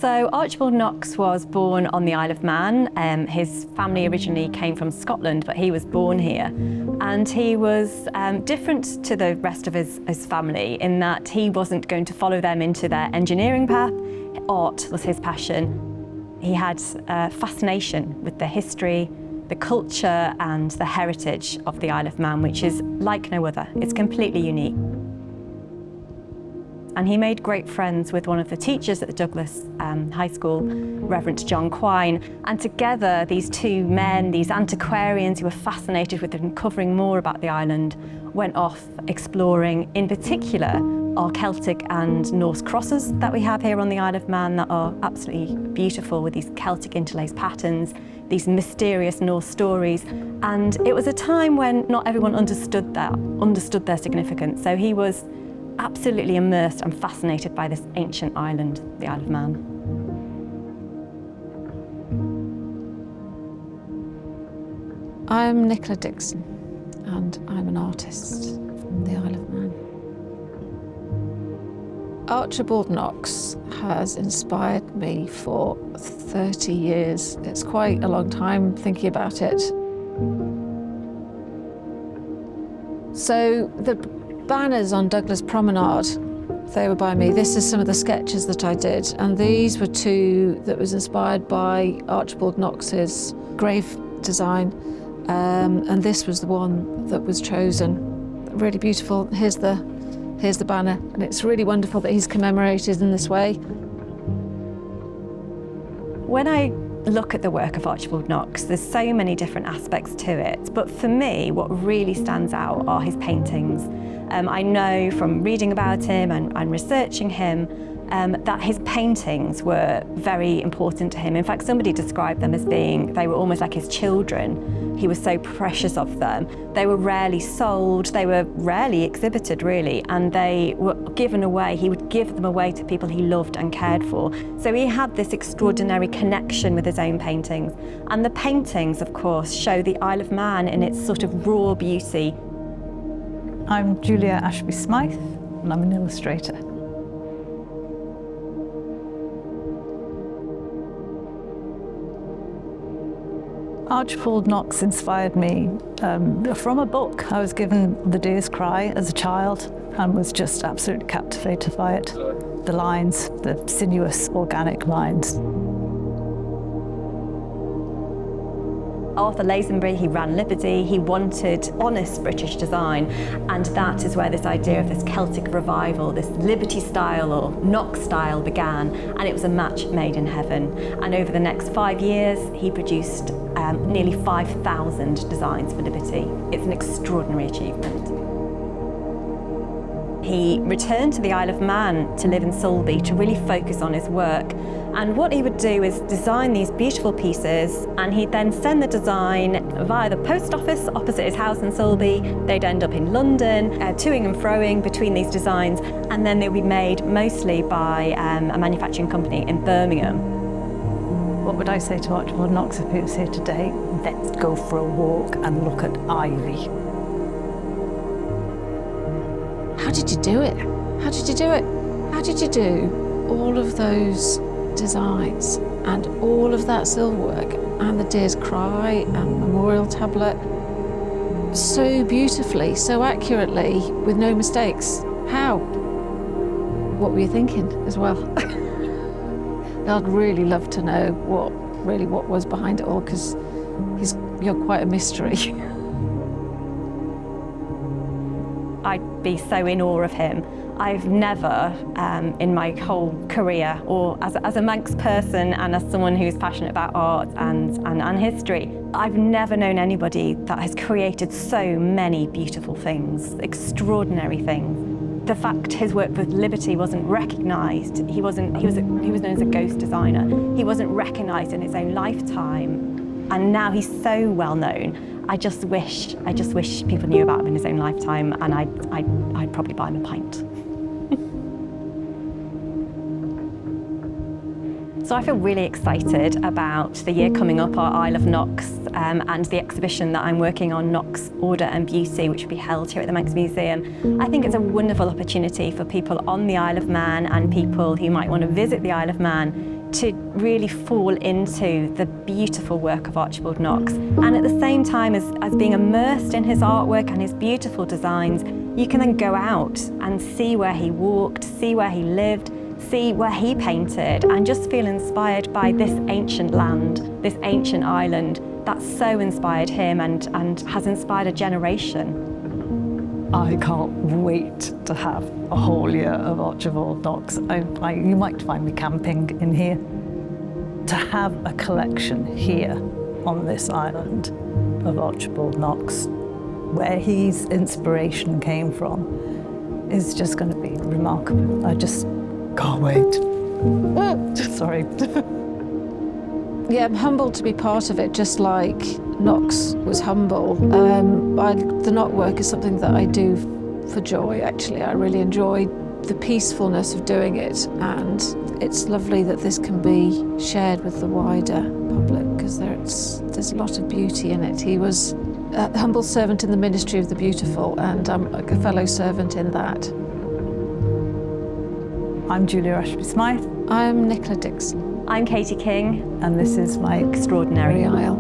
So Archibald Knox was born on the Isle of Man. His family originally came from Scotland, but he was born here. And he was different to the rest of his family in that he wasn't going to follow them into their engineering path. Art was his passion. He had a fascination with the history, the culture and the heritage of the Isle of Man, which is like no other. It's completely unique. And he made great friends with one of the teachers at the Douglas High School, Reverend John Quine. And together, these two men, these antiquarians who were fascinated with uncovering more about the island, went off exploring, in particular, our Celtic and Norse crosses that we have here on the Isle of Man that are absolutely beautiful with these Celtic interlaced patterns, these mysterious Norse stories. And it was a time when not everyone understood their significance. So he was absolutely immersed and fascinated by this ancient island, the Isle of Man. I'm Nicola Dixon and I'm an artist from the Isle of Man. Archibald Knox has inspired me for 30 years. It's quite a long time thinking about it. So the banners on Douglas Promenade, they were by me. This is some of the sketches that I did, and these were two that was inspired by Archibald Knox's grave design, and this was the one that was chosen. Really beautiful. Here's the banner, and it's really wonderful that he's commemorated in this way. When I look at the work of Archibald Knox, there's so many different aspects to it, but for me, what really stands out are his paintings. I know from reading about him and researching him that his paintings were very important to him. In fact, somebody described them as they were almost like his children. He was so precious of them. They were rarely sold, they were rarely exhibited really, and they were given away. He would give them away to people he loved and cared for. So he had this extraordinary connection with his own paintings. And the paintings, of course, show the Isle of Man in its sort of raw beauty. I'm Julia Ashby-Smythe, and I'm an illustrator. Archibald Knox inspired me from a book. I was given The Deer's Cry as a child and was just absolutely captivated by it. The lines, the sinuous, organic lines. Arthur Lazenby, he ran Liberty, he wanted honest British design, and that is where this idea of this Celtic revival, this Liberty style or Knox style began, and it was a match made in heaven. And over the next 5 years, he produced nearly 5,000 designs for Liberty. It's an extraordinary achievement. He returned to the Isle of Man to live in Sulby to really focus on his work. And what he would do is design these beautiful pieces, and he'd then send the design via the post office opposite his house in Sulby. They'd end up in London, toing and froing between these designs, and then they'd be made mostly by a manufacturing company in Birmingham. What would I say to Archibald Knox if he was here today? Let's go for a walk and look at ivy. How did you do it? How did you do it? How did you do all of those designs and all of that silverwork and the Deer's Cry and memorial tablet so beautifully, so accurately, with no mistakes? How? What were you thinking as well? I'd really love to know what was behind it all, because you're quite a mystery. I'd be so in awe of him. I've never, in my whole career, or as a Manx person and as someone who's passionate about art and history, I've never known anybody that has created so many beautiful things, extraordinary things. The fact his work with Liberty wasn't recognised, he was known as a ghost designer. He wasn't recognised in his own lifetime, and now he's so well known. I just wish people knew about him in his own lifetime, and I'd probably buy him a pint. So I feel really excited about the year coming up, our Isle of Knox, and the exhibition that I'm working on, Knox, Order and Beauty, which will be held here at the Manx Museum. I think it's a wonderful opportunity for people on the Isle of Man and people who might want to visit the Isle of Man to really fall into the beautiful work of Archibald Knox. And at the same time as being immersed in his artwork and his beautiful designs, you can then go out and see where he walked, see where he lived, see where he painted, and just feel inspired by this ancient land, this ancient island that so inspired him and has inspired a generation. I can't wait to have a whole year of Archibald Knox. You might find me camping in here. To have a collection here on this island of Archibald Knox, where his inspiration came from, is just going to be remarkable. I just can't wait. Sorry. Yeah, I'm humbled to be part of it, just like Knox was humble. The knot work is something that I do for joy, actually. I really enjoy the peacefulness of doing it, and it's lovely that this can be shared with the wider public, because there's a lot of beauty in it. He was a humble servant in the ministry of the beautiful, and I'm a fellow servant in that. I'm Julia Ashby-Smythe. I'm Nicola Dixon. I'm Katie King. And this is my Extraordinary Isle.